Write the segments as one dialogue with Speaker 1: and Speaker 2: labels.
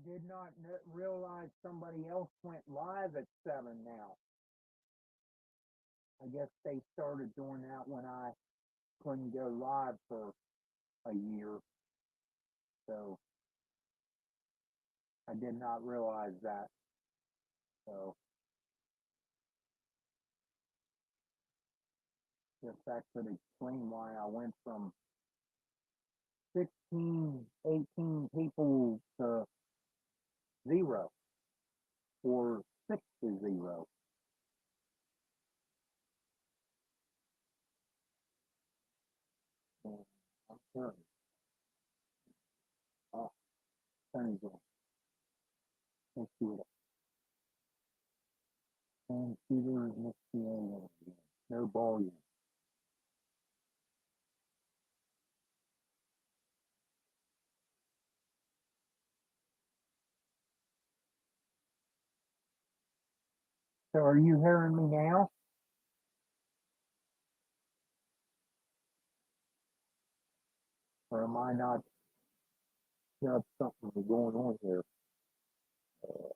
Speaker 1: did not realize somebody else went live at 7 now. I guess they started doing that when I couldn't go live for a year. So I did not realize that. So guess that could explain why I went from 16, 18 people to zero or 6 to 0. And I'm sure. Oh, Sunny's on. Let's see what and Peter missed the again. No ball yet. So are you hearing me now? Or am I not got something going on here? Uh,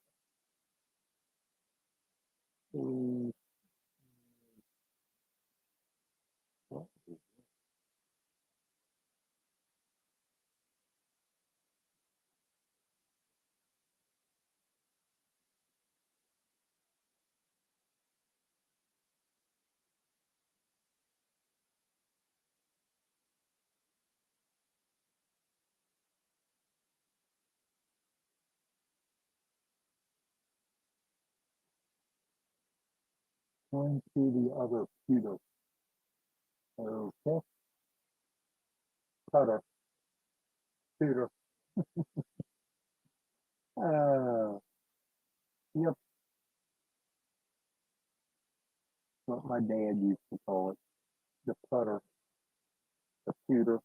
Speaker 1: 1 to the other computer. Okay, cutter, computer. Yep, what my dad used to call it, the putter, computer.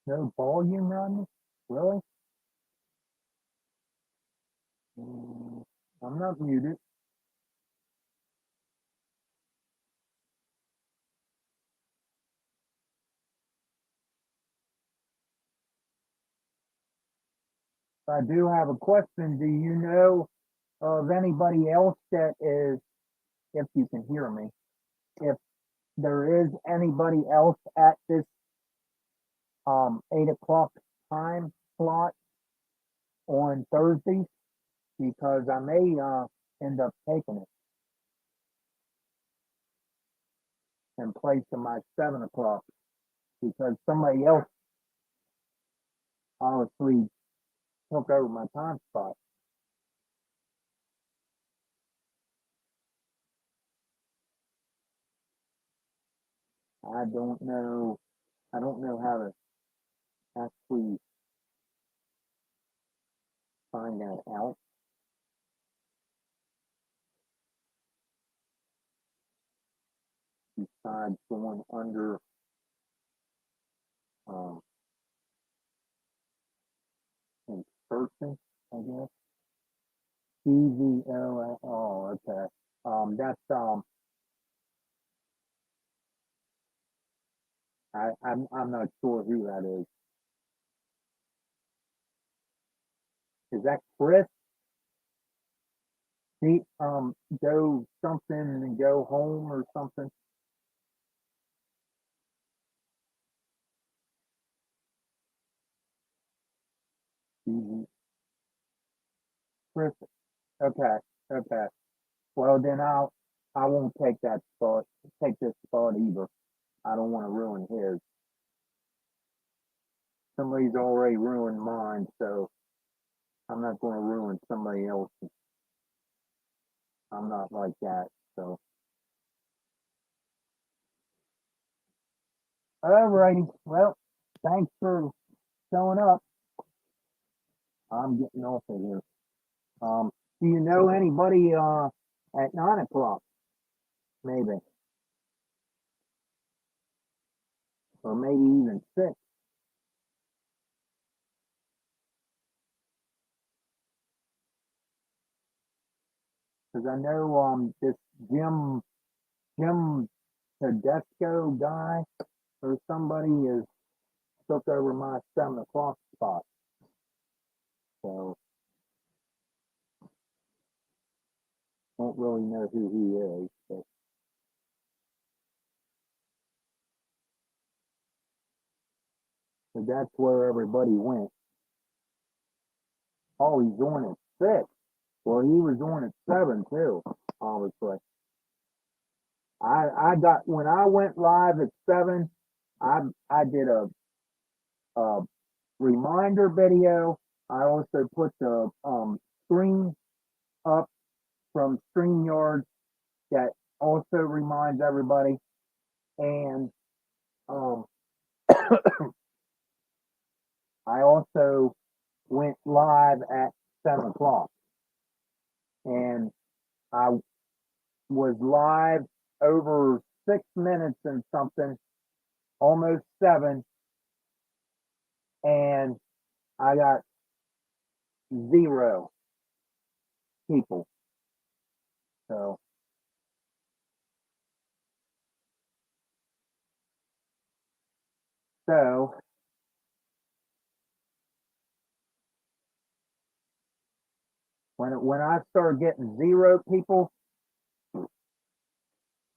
Speaker 1: No volume on it? Really? Mm, I'm not muted. I do have a question. Do you know of anybody else that is, if you can hear me, if there is anybody else at this 8 o'clock time slot on Thursdays? Because I may end up taking it in place of my 7 o'clock because somebody else obviously took over my time spot. I don't know. I don't know how to actually find that out. Besides going under um, insertion, I guess. EVO. Oh, okay. That's I'm not sure who that is. Is that Chris? He go something and go home or something. Mhm. Chris. Okay. Okay. Well then I won't take that spot. Take this spot either. I don't want to ruin his. Somebody's already ruined mine, so I'm not going to ruin somebody else's. I'm not like that. So, alrighty. Well, thanks for showing up. I'm getting off of here. Um, do you know anybody at 9 o'clock? Maybe, or maybe even six. Because I know this Jim Tedesco guy or somebody is took over my 7 o'clock spot. So don't really know who he is, but that's where everybody went. Oh, he's on at six. Well, he was on at seven too, obviously. I got when I went live at seven, I did a reminder video. I also put the screen up from StreamYard that also reminds everybody. And um, I also went live at 7 o'clock, and I was live over 6 minutes and something, almost seven, and I got zero people. So, so when I start getting zero people,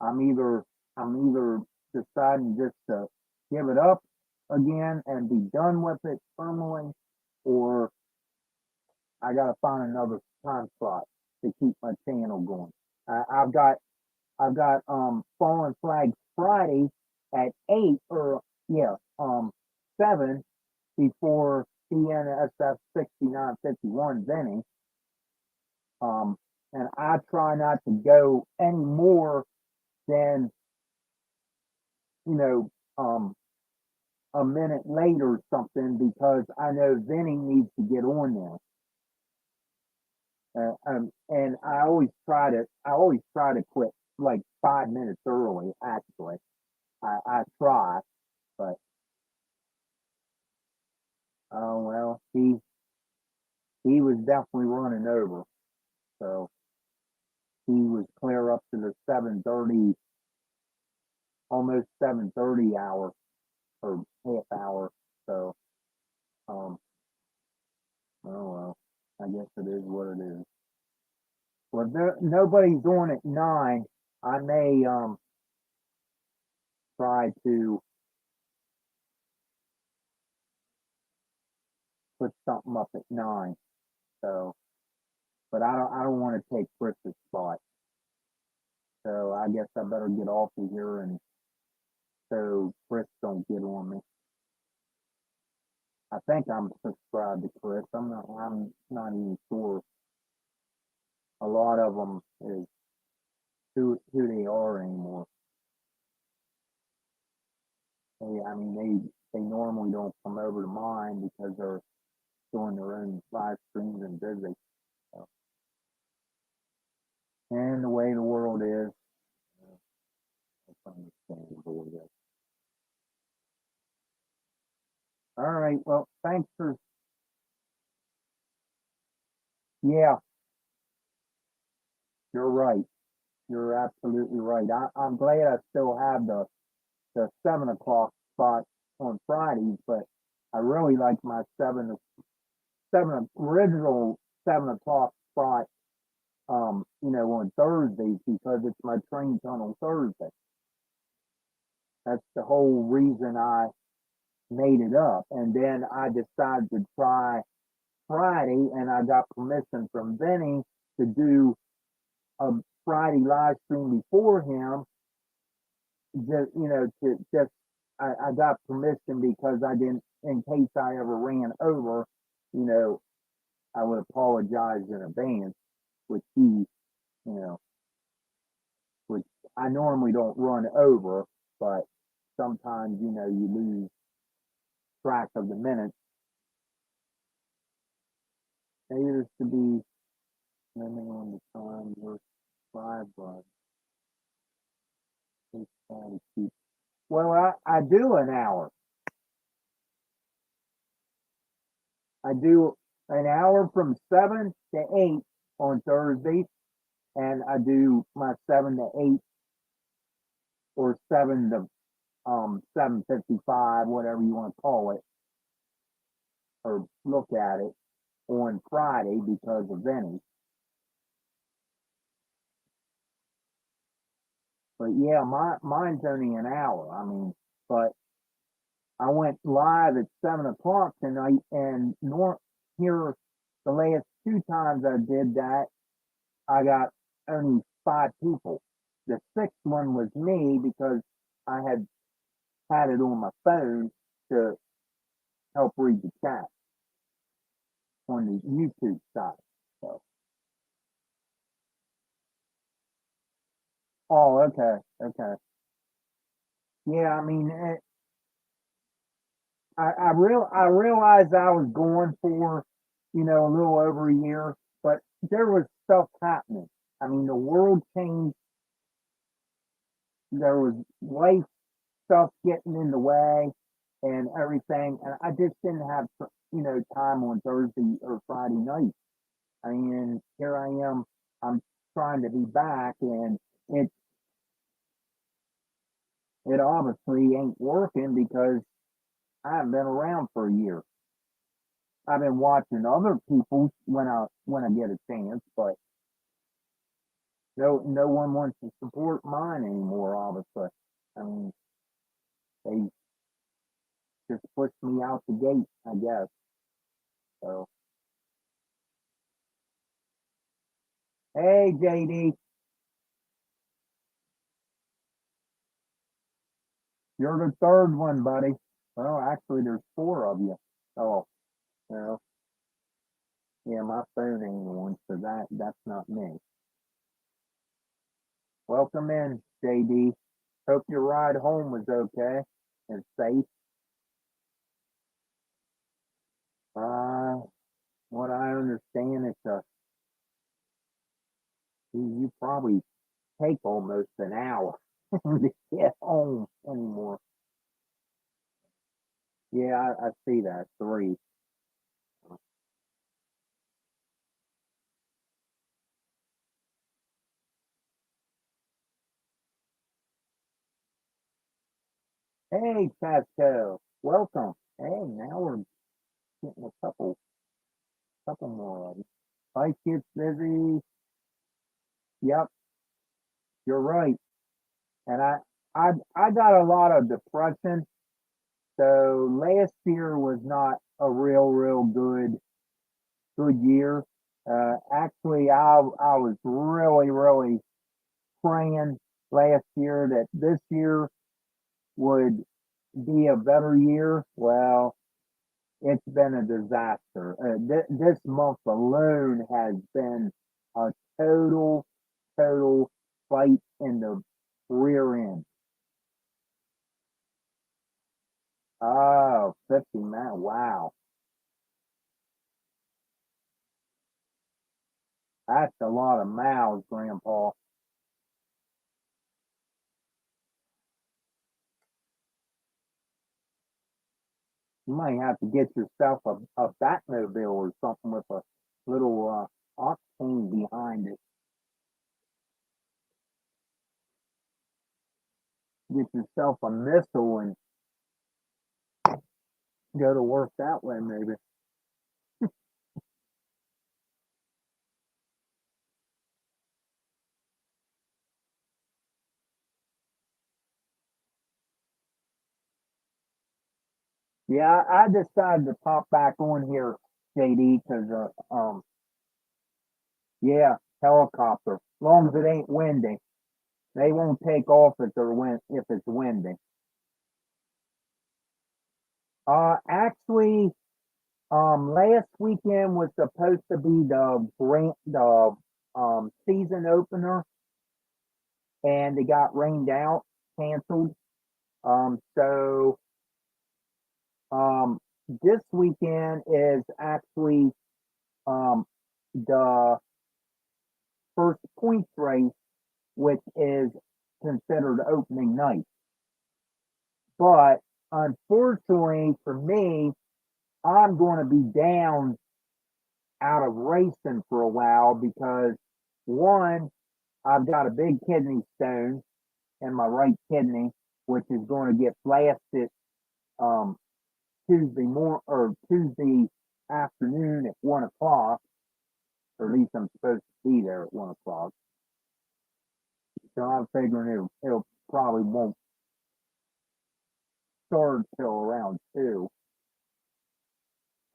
Speaker 1: I'm either I'm either deciding just to give it up again and be done with it permanently, or I gotta find another time slot to keep my channel going. I've got Fallen Flag Friday at 8 or yeah 7 before CNSF 6951 Vinny. Um, and I try not to go any more than you know a minute late or something because I know Vinny needs to get on there. And I always try to quit like 5 minutes early. Actually, I try, but definitely running over. So he was clear up to the 7:30, almost 7:30 hour or half hour. So, um, oh well, I guess it is what it is. Well, if nobody's on at 9, I may try to put something up at 9. So, but I don't want to take Chris's spot. So I guess I better get off of here and so Chris don't get on me. I think I'm subscribed to Chris. I'm not even sure. A lot of them is who they are anymore. I mean, they normally don't come over to mine because they're doing their own live streams and busy. So, and the way the world is, it's understandable, I guess. All right. Well, thanks for, yeah, you're right. You're absolutely right. I'm glad I still have the 7 o'clock spot on Fridays, but I really like my original 7 o'clock spot, on Thursdays because it's my train tunnel Thursday. That's the whole reason I made it up. And then I decided to try Friday, and I got permission from Vinny to do a Friday live stream before him. Just to just I got permission because I didn't, in case I ever ran over, you know, I would apologize in advance, which know, which I normally don't run over, but sometimes, you lose track of the minutes. Appears to be depending on the time versus 5 bucks. Well, I do an hour. I do an hour from 7 to 8 on Thursdays, and I do my 7 to 8 or 7 to 7:55, whatever you want to call it, or look at it, on Friday because of Vinny. But yeah, mine's only an hour. I mean, but I went live at 7 o'clock tonight, and here the last 2 times I did that, I got only 5 people. The sixth one was me because I had it on my phone to help read the chat on the YouTube side. So, oh, okay, okay, yeah. I mean, I realized I was going for, a little over a year, but there was stuff happening. I mean, the world changed. There was life stuff getting in the way and everything, and I just didn't have, time on Thursday or Friday night. I mean, here I am. I'm trying to be back, and it it obviously ain't working because I haven't been around for a year. I've been watching other people when I get a chance, but no one wants to support mine anymore, obviously. I mean, they just pushed me out the gate, I guess. So, hey, JD, you're the third one, buddy. Well, actually, there's 4 of you. Oh, well, yeah, my phone ain't on, so that's not me. Welcome in, JD. Hope your ride home was okay and safe. Uh, what I understand, you probably take almost an hour to get home anymore. Yeah, I see that. 3. Hey, Pasco, welcome. Hey, now we're getting a couple more of them. Life gets busy. Yep, you're right. And I got a lot of depression. So last year was not a real good year. Actually, I was really praying last year that this year would be a better year. Well, it's been a disaster. This month alone has been a total fight in the rear end. Oh, 50 man. Wow. That's a lot of mouths, Grandpa. You might have to get yourself a Batmobile or something with a little octane behind it. Get yourself a missile and go to work that way, maybe. Yeah, I decided to pop back on here, JD, because yeah, helicopter. Long as it ain't windy, they won't take off if it's windy. Actually, last weekend was supposed to be the season opener, and it got rained out, canceled. So um, this weekend is actually um the first points race, which is considered opening night. But unfortunately for me, I'm going to be down out of racing for a while because one, I've got a big kidney stone in my right kidney, which is going to get blasted um, Tuesday afternoon at 1 o'clock, or at least I'm supposed to be there at 1 o'clock. So I'm figuring it'll probably won't start till around 2.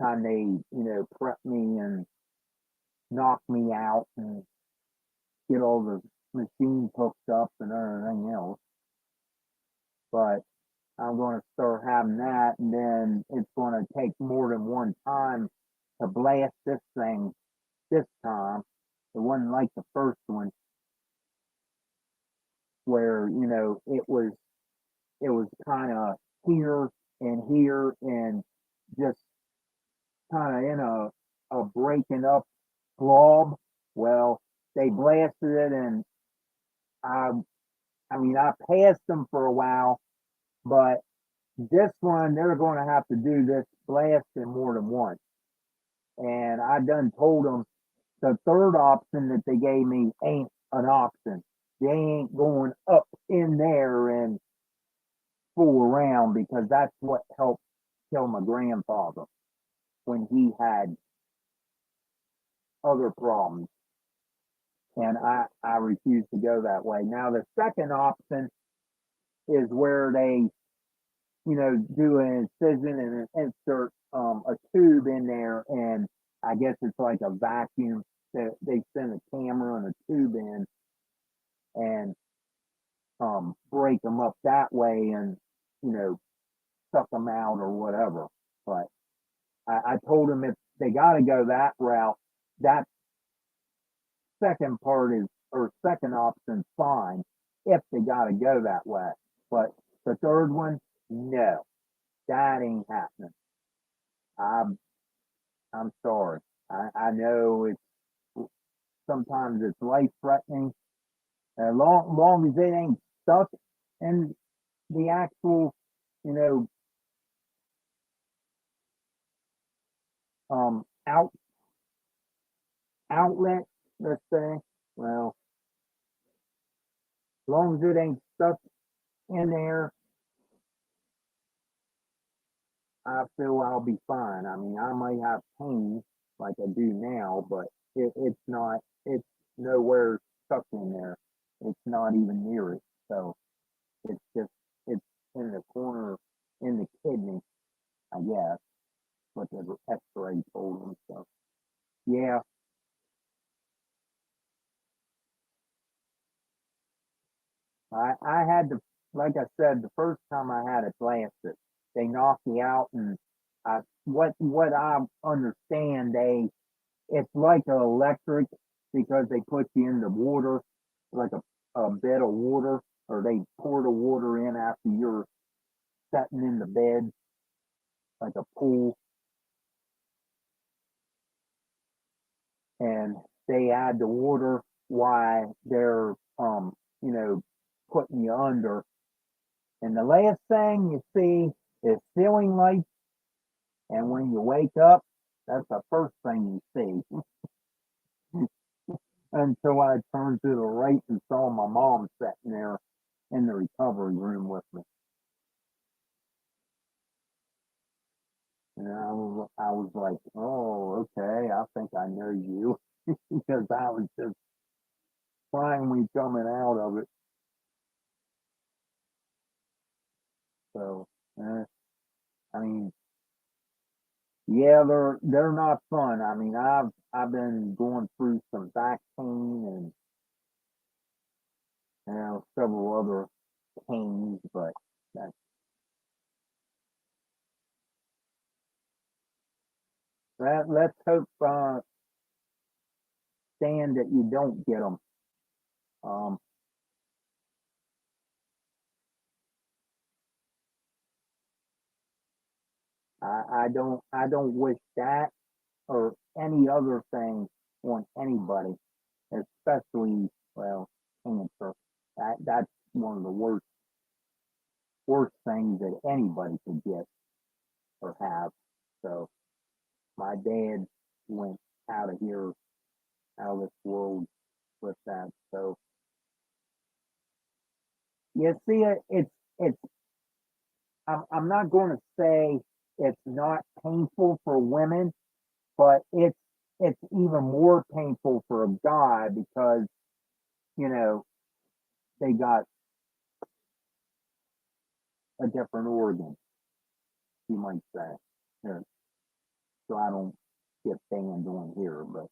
Speaker 1: Time they prep me and knock me out and get all the machines hooked up and everything else. But I'm going to start having that, and then it's going to take more than one time to blast this thing this time. It wasn't like the first one where it was kind of here and just kind of in a breaking up blob. Well, they blasted it, and I I mean I passed them for a while, but this one they're going to have to do this blasting more than once. And I done told them the third option that they gave me ain't an option. They ain't going up in there and fool around because that's what helped kill my grandfather when he had other problems. And I refuse to go that way. Now the second option is where they, do an incision and insert a tube in there, and I guess it's like a vacuum that they send a camera and a tube in and break them up that way and you know suck them out or whatever. But I told them if they got to go that route, that second part is or second option fine if they got to go that way. But the third one, no, that ain't happening. I'm I'm sorry. I know it's sometimes it's life threatening. Long as it ain't stuck in the actual, you know, um, out outlet, let's say. Well, as long as it ain't stuck in there, I feel I'll be fine. I mean, I might have pain like I do now, but it's not, it's nowhere stuck in there. It's not even near it. So it's just, it's in the corner, in the kidney, I guess, what the x-ray told them. So yeah, I had to, like I said, the first time I had it blasted, they knocked me out and what I understand, it's like an electric because they put you in the water, like a bed of water, or they pour the water in after you're sitting in the bed, like a pool, and they add the water while they're, you know, putting you under. And the last thing you see is ceiling lights, and when you wake up, that's the first thing you see. Until I turned to the right and saw my mom sitting there in the recovery room with me. And I was like, oh, okay, I think I know you because I was just finally coming out of it. So, eh, I mean, yeah, they're not fun. I mean, I've been going through some back pain and several other pains, but that, let's hope, Stan, that you don't get them. Um, I don't wish that or any other thing on anybody, especially, well, cancer. That's one of the worst things that anybody could get or have. So my dad went out of here, out of this world with that. So you see, it's I'm not going to say it's not painful for women, but it's even more painful for a guy because you know they got a different organ, you might say. Yeah, so I don't get banned on here, but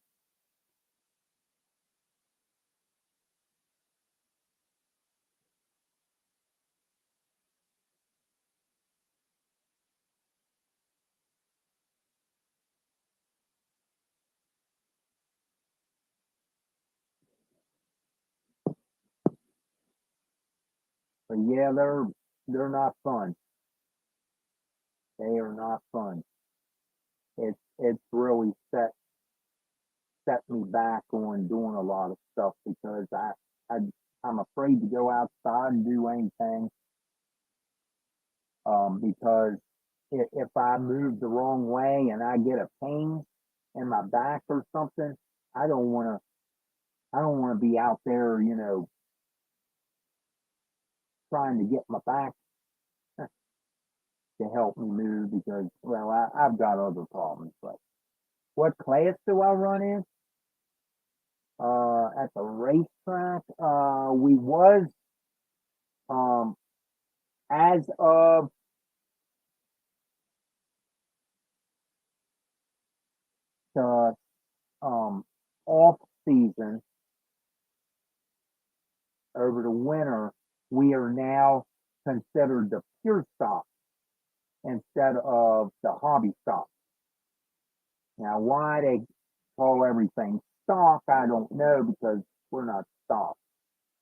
Speaker 1: yeah, they're not fun. They are not fun. It's really set me back on doing a lot of stuff because I I'm afraid to go outside and do anything, because if I move the wrong way and I get a pain in my back or something, I don't want to I don't want to be out there, trying to get my back to help me move because, well, I've got other problems. But what class do I run in? At the racetrack, we was, um, as of the, um, off season over the winter, we are now considered the pure stock instead of the hobby stock. Now, why they call everything stock, I don't know because we're not stock.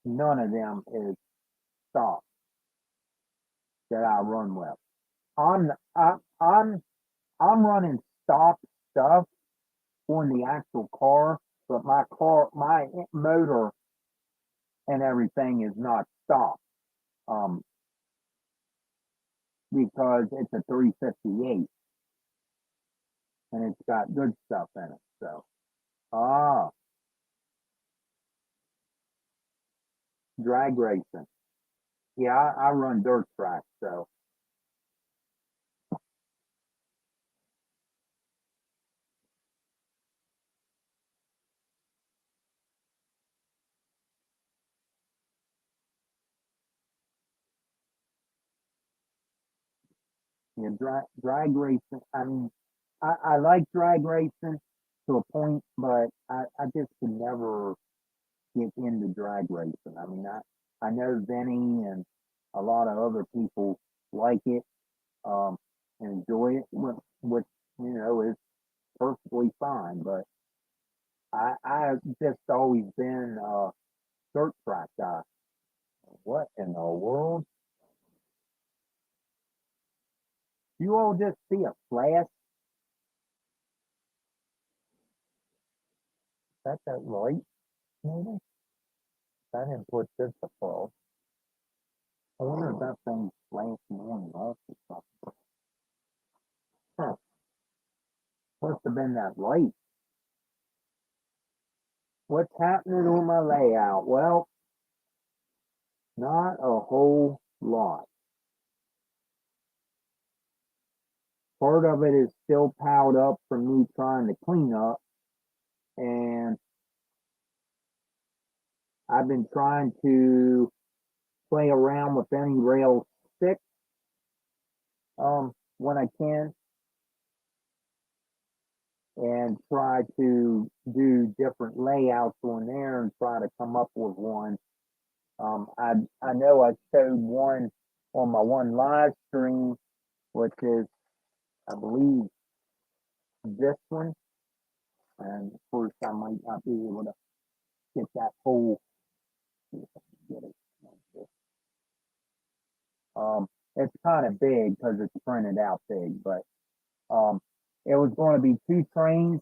Speaker 1: None of them is stock that I run with. I'm I, I'm I'm running stock stuff on the actual car, but my motor and everything is not stock. Um, because it's a 358 and it's got good stuff in it. So, ah, drag racing. Yeah, I run dirt tracks. So, Yeah, drag racing. I mean, I like drag racing to a point, but I just could never get into drag racing. I mean, I know Vinny and a lot of other people like it, um, and enjoy it, which is perfectly fine. But I've just always been a dirt track guy. What in the world? You all just see a flash? That's that light, maybe? I didn't put this above. I wonder if that thing's flashing on and off or something. Huh. Must have been that light. What's happening on my layout? Well, not a whole lot. Part of it is still piled up from me trying to clean up, and I've been trying to play around with any rail stick when I can, and try to do different layouts on there and try to come up with one. I know I showed one on my one live stream, which is, I believe, this one. And of course, I might not be able to get that whole. See if I can get it like this. It's kind of big because it's printed out big, but um, it was going to be two trains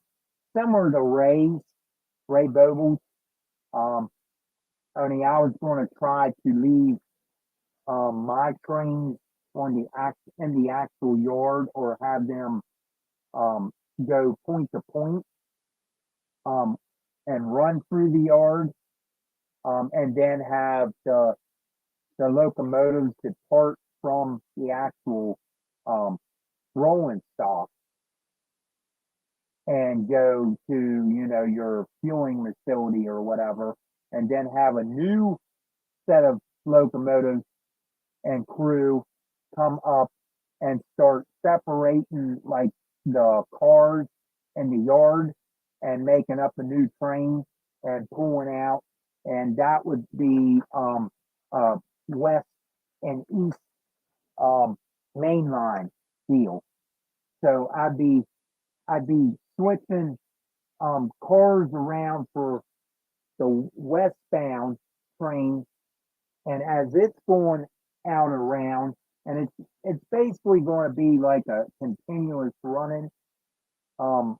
Speaker 1: similar to Ray Boble's. Um, Only I was going to try to leave my trains on in the actual yard, or have them um, go point to point, um, and run through the yard, and then have the locomotives depart from the actual um, rolling stock and go to your fueling facility or whatever, and then have a new set of locomotives and crew come up and start separating like the cars in the yard and making up a new train and pulling out, and that would be uh, west and east um, main line deal. So I'd be switching cars around for the westbound train, and as it's going out around, and it's basically going to be like a continuous running, um,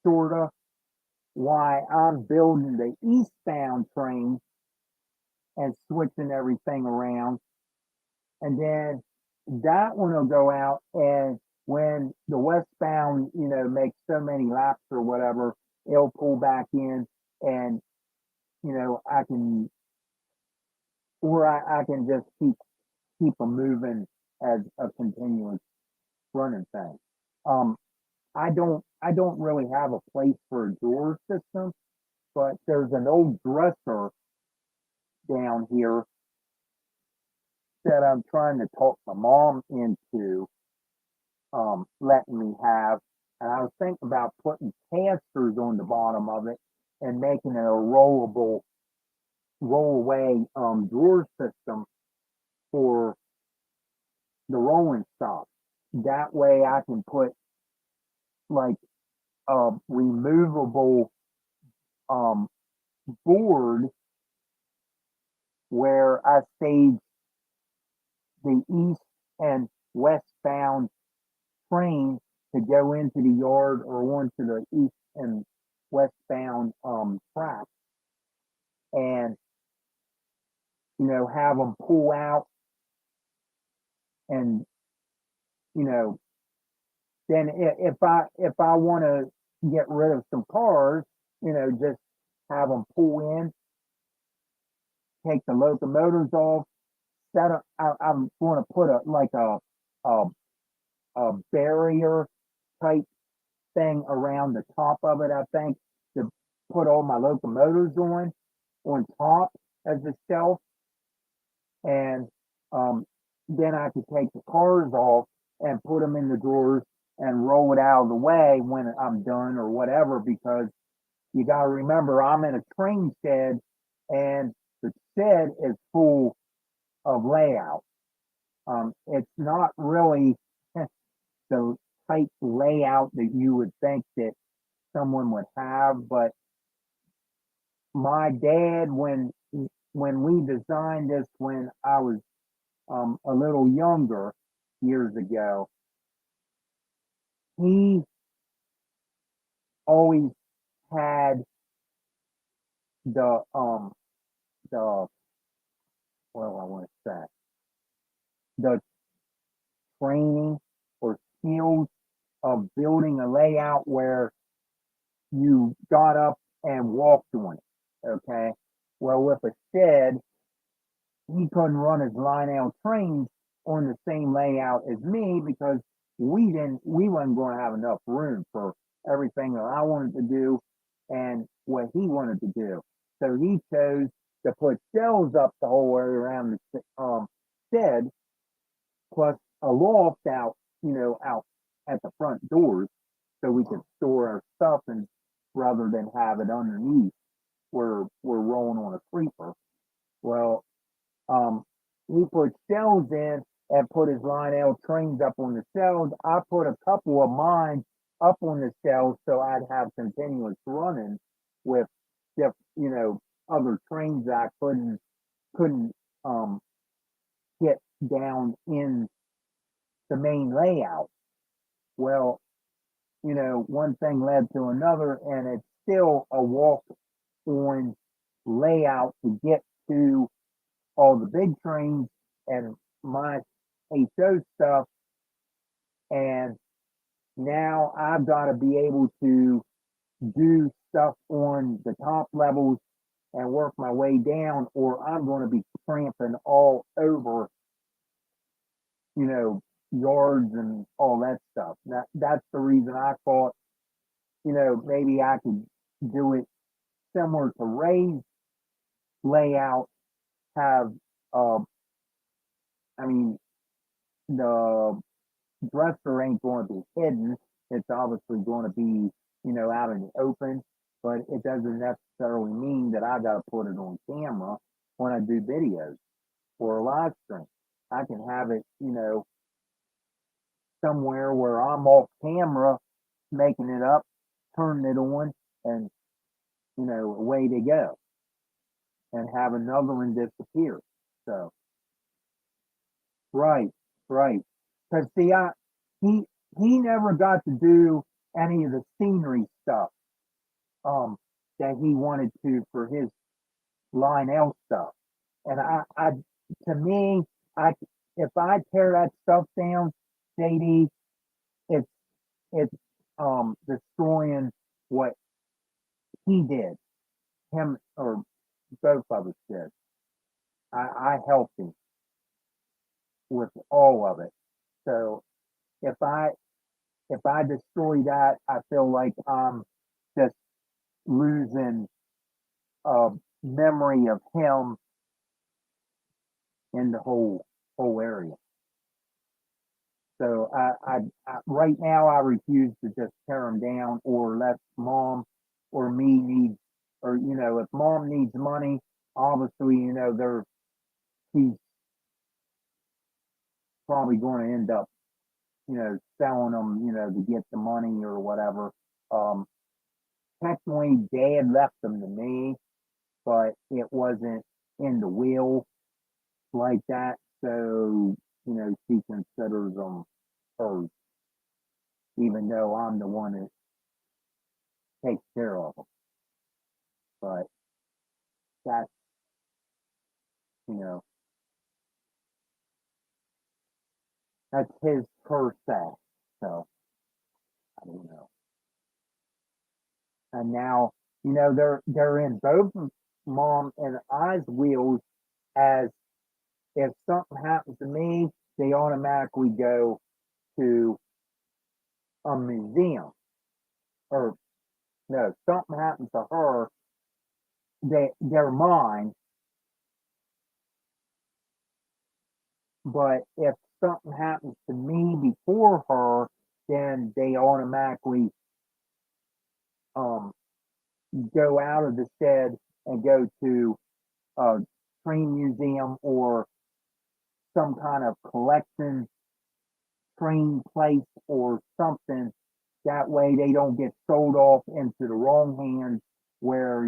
Speaker 1: sorta. Why I'm building the eastbound train and switching everything around, and then that one will go out, and when the westbound, makes so many laps or whatever, it'll pull back in, and I can, or I can just keep them moving as a continuous running thing. Um, I don't really have a place for a door system, but there's an old dresser down here that I'm trying to talk my mom into letting me have. And I was thinking about putting casters on the bottom of it and making it a roll away drawer system for the rolling stock. That way I can put like a removable um board where I stage the east and westbound train to go into the yard or onto the east and westbound track, and have them pull out, and you know then if I want to get rid of some cars, just have them pull in, take the locomotives off, set up. I'm going to put a a barrier type thing around the top of it, I think, to put all my locomotives on top as a shelf, and um, then I could take the cars off and put them in the drawers and roll it out of the way when I'm done or whatever, because you got to remember I'm in a train shed, and the shed is full of layout. It's not really the type layout that you would think that someone would have, but my dad, when we designed this when I was a little younger years ago, he always had the the well, I want to say the training or skills of building a layout where you got up and walked on it. Okay. Well, with a shed, he couldn't run his Lionel trains on the same layout as me because we wasn't going to have enough room for everything that I wanted to do and what he wanted to do. So he chose to put shelves up the whole way around the shed, plus a loft out, out at the front doors, so we could store our stuff and rather than have it underneath where we're rolling on a creeper. Well, um, he put shells in and put his Lionel trains up on the shells. I put a couple of mine up on the shells so I'd have continuous running with, other trains that I couldn't um, get down in the main layout. Well, one thing led to another, and it's still a walk on layout to get to all the big trains and my HO stuff. And now I've got to be able to do stuff on the top levels and work my way down, or I'm going to be tramping all over, you know, yards and all that stuff. That's the reason I thought, maybe I could do it similar to Ray's layout, have, uh, I mean, the dresser ain't going to be hidden. It's obviously going to be, out in the open, but it doesn't necessarily mean that I got to put it on camera when I do videos or a live stream. I can have it, somewhere where I'm off camera making it up, turning it on, and, away they go, and have another one disappear. So, right, right. Because see, he he never got to do any of the scenery stuff um that he wanted to for his Lionel stuff. And I to me, I if I tear that stuff down, JD, it's it's destroying what he did. Him or both of us did. I helped him with all of it. So if I if I destroy that, I feel like I'm just losing a memory of him in the whole area. So right now I refuse to just tear him down or let mom or me need, or if mom needs money, obviously there she's probably going to end up selling them to get the money or whatever. Um, Technically, dad left them to me, but it wasn't in the will like that. So, she considers them hers, even though I'm the one that takes care of them. But that's, you know, that's his per se. So, I don't know. And now, they're in both mom and I's wheels as if something happens to me, they automatically go to a museum. Or no, something happens to her, they're mine. But if something happens to me before her, then they automatically um go out of the shed and go to a train museum or some kind of collection train place or something. That way they don't get sold off into the wrong hands where,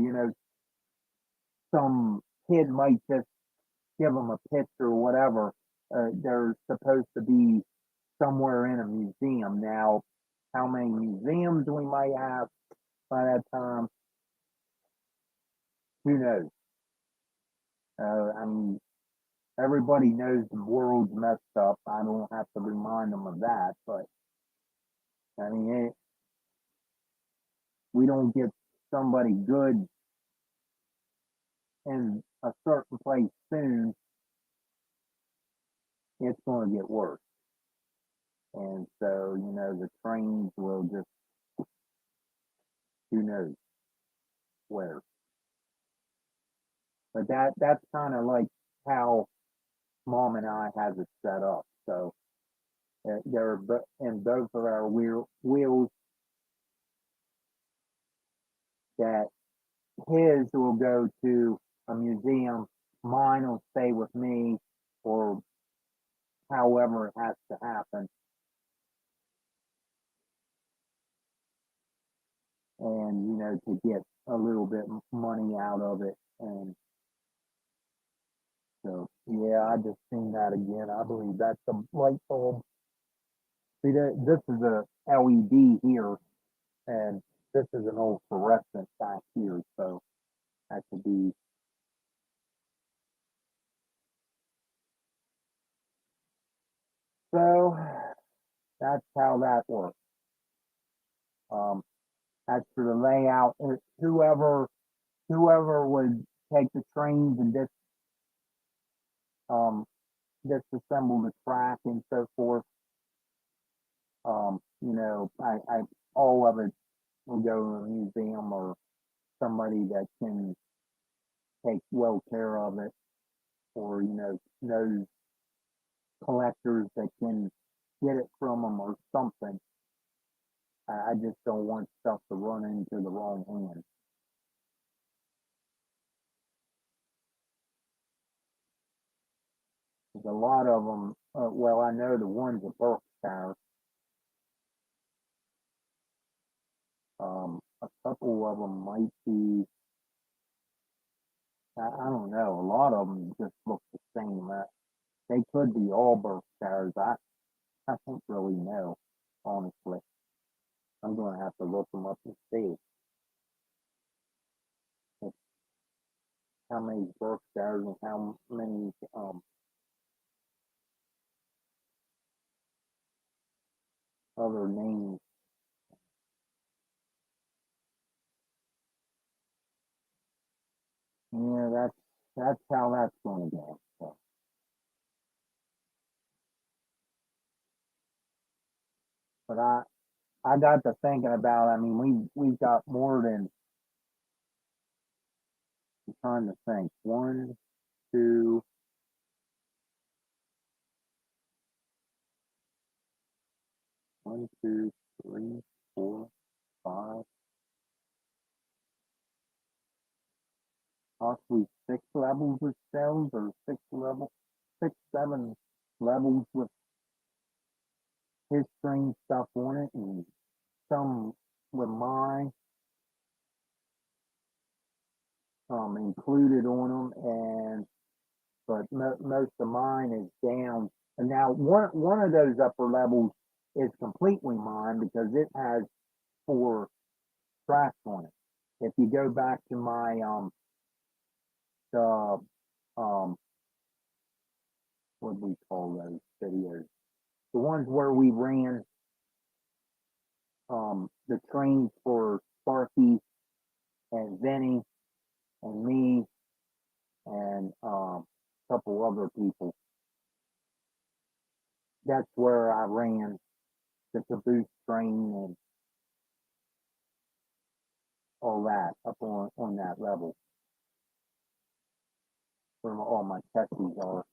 Speaker 1: some kid might just give them a picture or whatever. They're supposed to be somewhere in a museum. Now, how many museums we might have by that time, who knows? I mean, everybody knows the world's messed up. I don't have to remind them of that, but I mean, we don't get somebody good in a certain place soon, it's going to get worse. And so, the trains will just, who knows where. But that's kind of like how mom and I has it set up. So they're in both of our wheels that his will go to a museum, mine will stay with me, or however it has to happen. And, to get a little bit money out of it. And so, yeah, I just seen that again. I believe that's a light bulb. See, this is a LED here, and this is an old fluorescent back here. So that could be. So that's how that works. Um, as for the layout, whoever would take the trains and um, disassemble the track and so forth, I all of it will go to a museum or somebody that can take well care of it, or knows collectors that can get it from them or something. I just don't want stuff to run into the wrong hands. 'Cause a lot of them, well, I know the ones at Berkshire, a couple of them might be, I don't know, a lot of them just look the same. They could be all Berkshires. I don't really know, honestly. I'm going to have to look them up and see if, how many Berkshires and how many other names. Yeah, that's how that's going to go. So, but I got to thinking about. I mean, we've got more than. I'm trying to think. Two, one, two, three, four, five, possibly six levels of cells, or six, seven levels with his string stuff on it, and some with mine included on them, and but most of mine is down. And now one of those upper levels is completely mine because it has four tracks on it. If you go back to my the um what do we call those videos? The ones where we ran the trains for Sparky and Vinny and me and a couple other people. That's where I ran the caboose train and all that up on that level where all my testes are.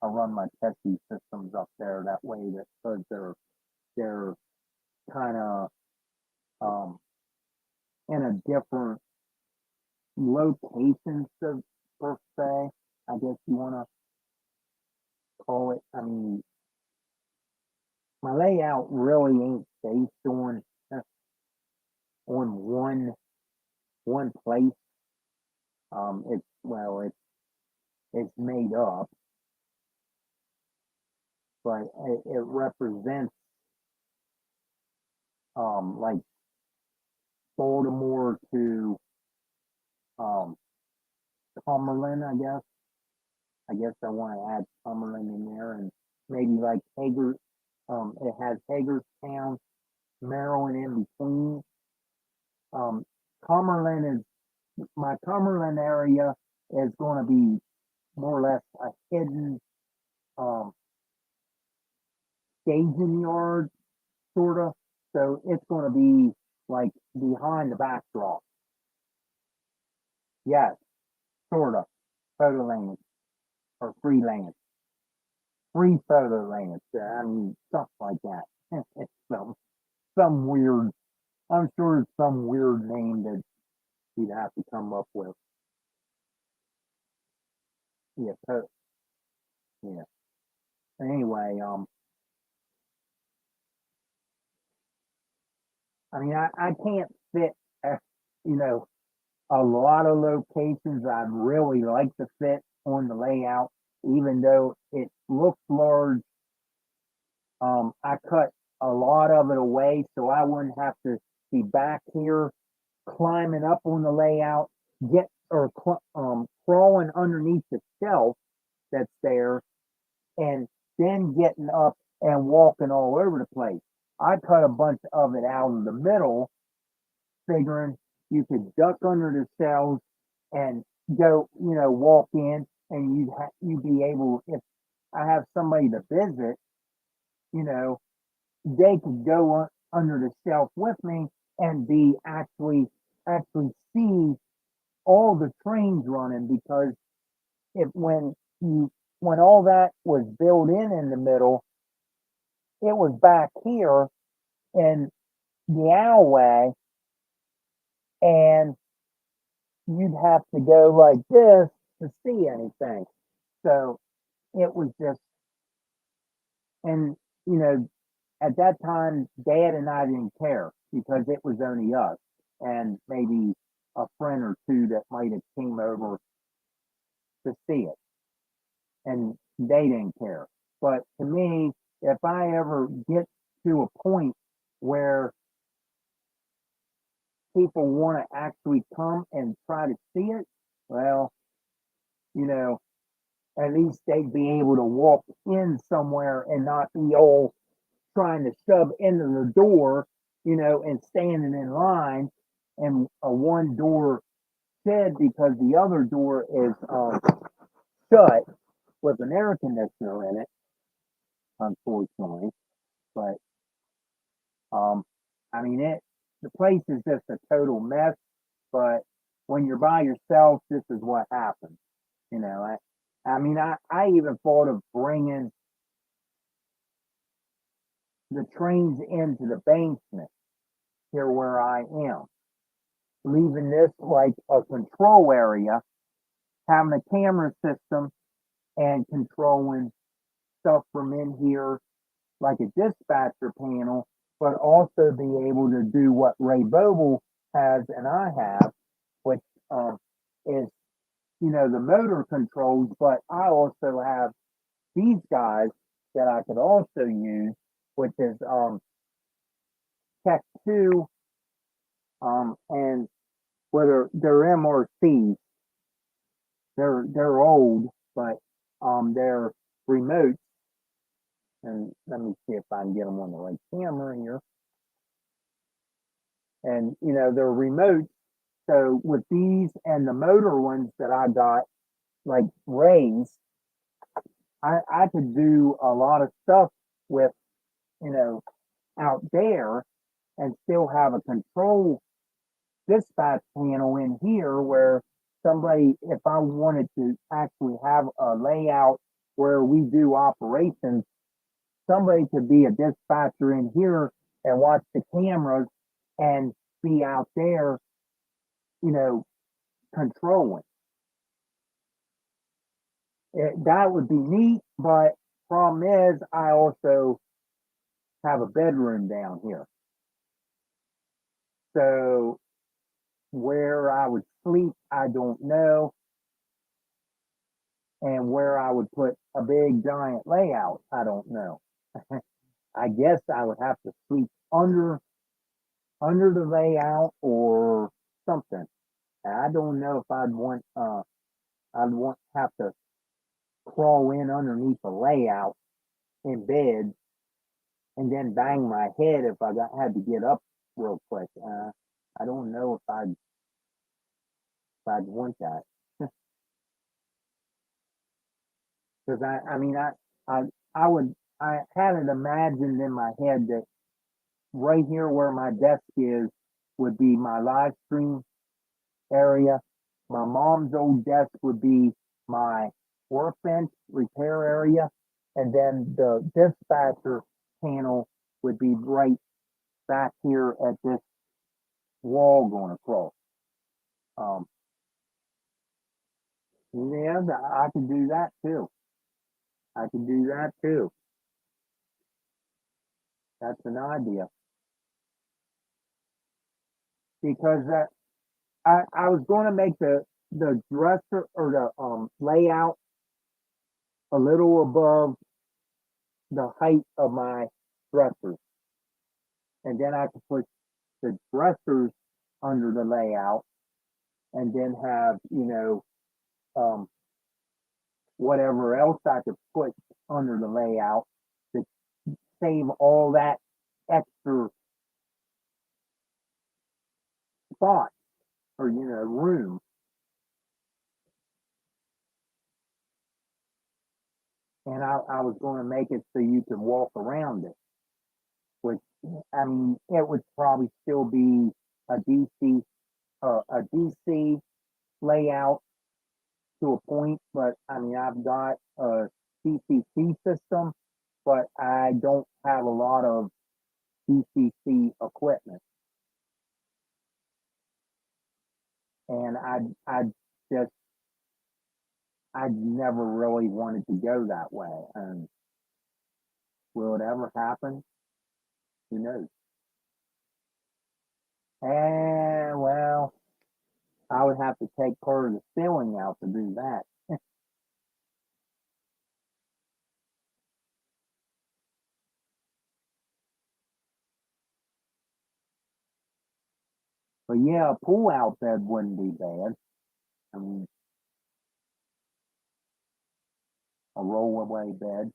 Speaker 1: I run my testing systems up there that way that because they're kind of um in a different location per se. I guess you want to call it. I mean, my layout really ain't based on one place. It's well, it's made up, but it represents like Baltimore to um Cumberland, I guess. I guess I want to add Cumberland in there, and maybe like Hager. It has Hagerstown, Maryland in between. Um, Cumberland is my Cumberland area is going to be more or less a hidden um, staging yard, sort of. So it's going to be like behind the backdrop. Yes, sort of. Photo land or free photo land. I mean, stuff like that. It's some weird. I'm sure it's some weird name that you'd have to come up with. Yeah, yeah. Anyway, I mean, I can't fit, you know, a lot of locations I'd really like to fit on the layout, even though it looks large. I cut a lot of it away so I wouldn't have to be back here climbing up on the layout, crawling underneath the shelf that's there, and then getting up and walking all over the place. I cut a bunch of it out in the middle, figuring you could duck under the cells and go, walk in, and you'd be able, if I have somebody to visit, you know, they could go under the shelf with me and be actually see all the trains running because if you when all that was built in the middle, it was back here in the alleyway, and you'd have to go like this to see anything. So it was just, and you know, at that time, Dad and I didn't care because it was only us and maybe a friend or two that might have came over to see it, and they didn't care. But to me, if I ever get to a point where people want to actually come and try to see it, well, you know, at least they'd be able to walk in somewhere and not be all trying to shove into the door, and standing in line and a one door shed because the other door is shut with an air conditioner in it, unfortunately. But um, I mean, the place is just a total mess. But when you're by yourself, this is what happens. You know, I mean, I even thought of bringing the trains into the basement here where I am, leaving this like a control area, having a camera system and controlling stuff from in here like a dispatcher panel, but also be able to do what Ray Boble has and I have, which is, the motor controls, but I also have these guys that I could also use, which is Tech 2, and whether they're MRCs, they're old, but they're remote. And let me see if I can get them on the right camera here. And they're remote. So with these and the motor ones that I got, like Ray's, I could do a lot of stuff with you know out there and still have a control dispatch panel in here where somebody, if I wanted to actually have a layout where we do operations, somebody could be a dispatcher in here and watch the cameras and be out there, you know, controlling. That would be neat, but problem is I also have a bedroom down here. So where I would sleep, I don't know. And where I would put a big giant layout, I don't know. I guess I would have to sleep under the layout or something. I don't know if I'd want have to crawl in underneath the layout in bed and then bang my head if had to get up real quick. I don't know if I'd want that because I mean I I would I had it imagined in my head that right here where my desk is would be my live stream area. My mom's old desk would be my workbench repair area, and then the dispatcher panel would be right back here at this wall going across. Um, yeah, I could do that too. I could do that too. That's an idea because I was going to make the dresser or the layout a little above the height of my dressers, and then I could put the dressers under the layout, and then have um, whatever else I could put under the layout to save all that extra spot or room. And I was going to make it so you could walk around it, which I mean it would probably still be a DC layout to a point, but I mean I've got a CCC system, but I don't have a lot of CCC equipment, and I just I never really wanted to go that way. And will it ever happen? Who knows? And well, I would have to take part of the ceiling out to do that. But yeah, a pull out bed wouldn't be bad. I mean, a rollaway bed,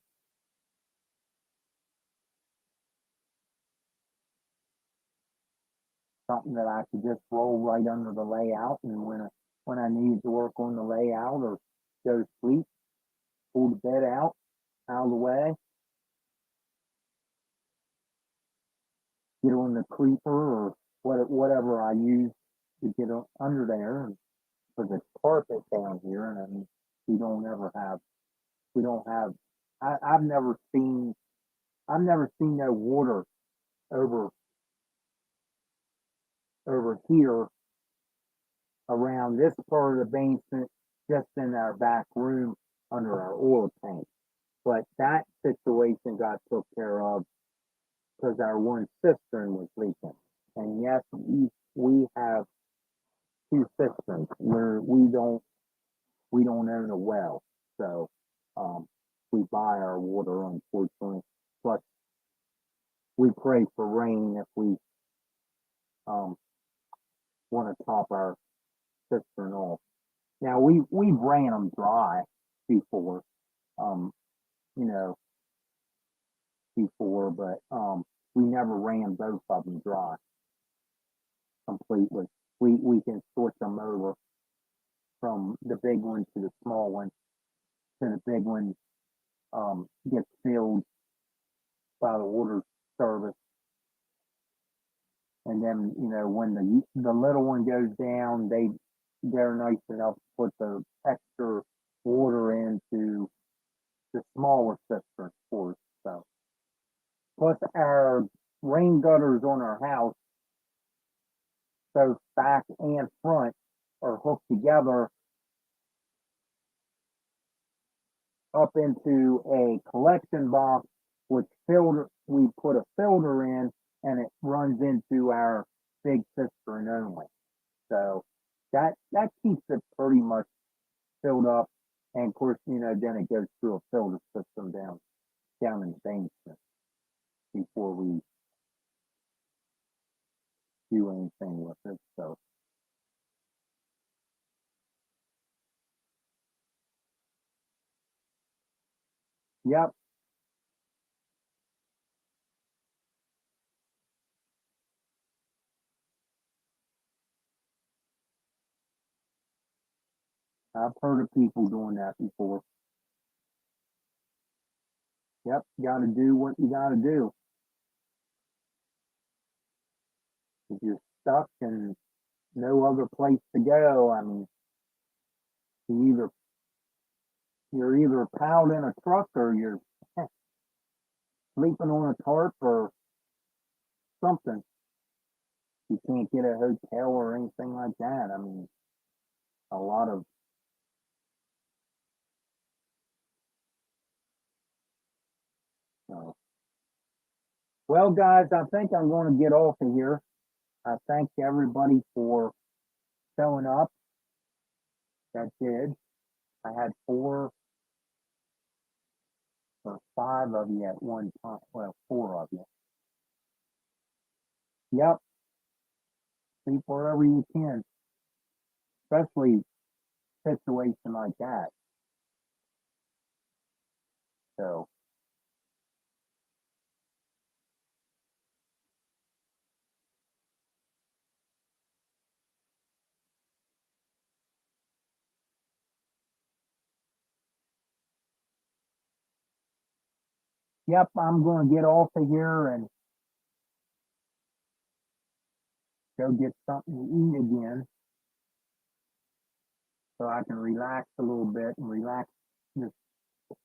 Speaker 1: something that I could just roll right under the layout, and when I needed to work on the layout or go to sleep, pull the bed out of the way, get on the creeper or whatever I use to get under there. Because it's carpet down here, and I mean, we don't ever have, we don't have. I've never seen no water over here around this part of the basement, just in our back room under our oil tank. But that situation got took care of because our one cistern was leaking. And yes, we have two cisterns where we don't own a well, so um, we buy our water, unfortunately. But we pray for rain if we um, want to top our cistern off. Now we ran them dry before, um, you know, but we never ran both of them dry completely. We can switch them over from the big one to the small one. To the big one gets filled by the water service, and then when the little one goes down, they're nice enough to put the extra water into the smaller cistern for us. So plus our rain gutters on our house, both back and front, are hooked together up into a collection box, which filter we put a filter in, and it runs into our big cistern only. So that keeps it pretty much filled up, and of course, then it goes through a filter system down in the basement before we do anything with it. So yep, I've heard of people doing that before. Yep, got to do what you got to do. If you're stuck and no other place to go, I mean, you either you're either piled in a truck or you're sleeping on a tarp or something. You can't get a hotel or anything like that. I mean, a lot of uh, well, guys, I think I'm going to get off of here. I thank everybody for showing up. That did. I had 4 or 5 of you at one time. Well, 4 of you. Yep. Sleep wherever you can, especially situation like that. So, yep, I'm going to get off of here and go get something to eat again so I can relax a little bit and relax this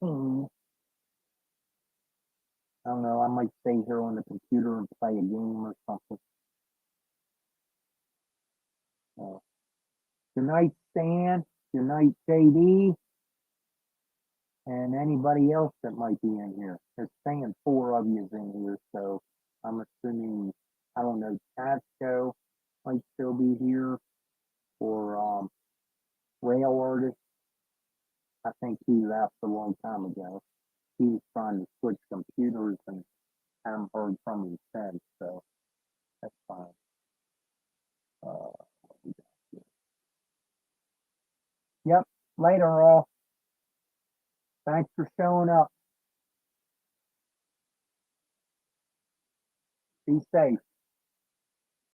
Speaker 1: pain. I don't know, I might stay here on the computer and play a game or something. Uh, good night, Stan. Good night, JD. And anybody else that might be in here. They're saying 4 of you is in here, so I'm assuming, I don't know, Tasco might still be here, or Rail Artist. I think he left a long time ago. He was trying to switch computers and haven't heard from him since, so that's fine. Uh, yep, later all. Thanks for showing up. Be safe.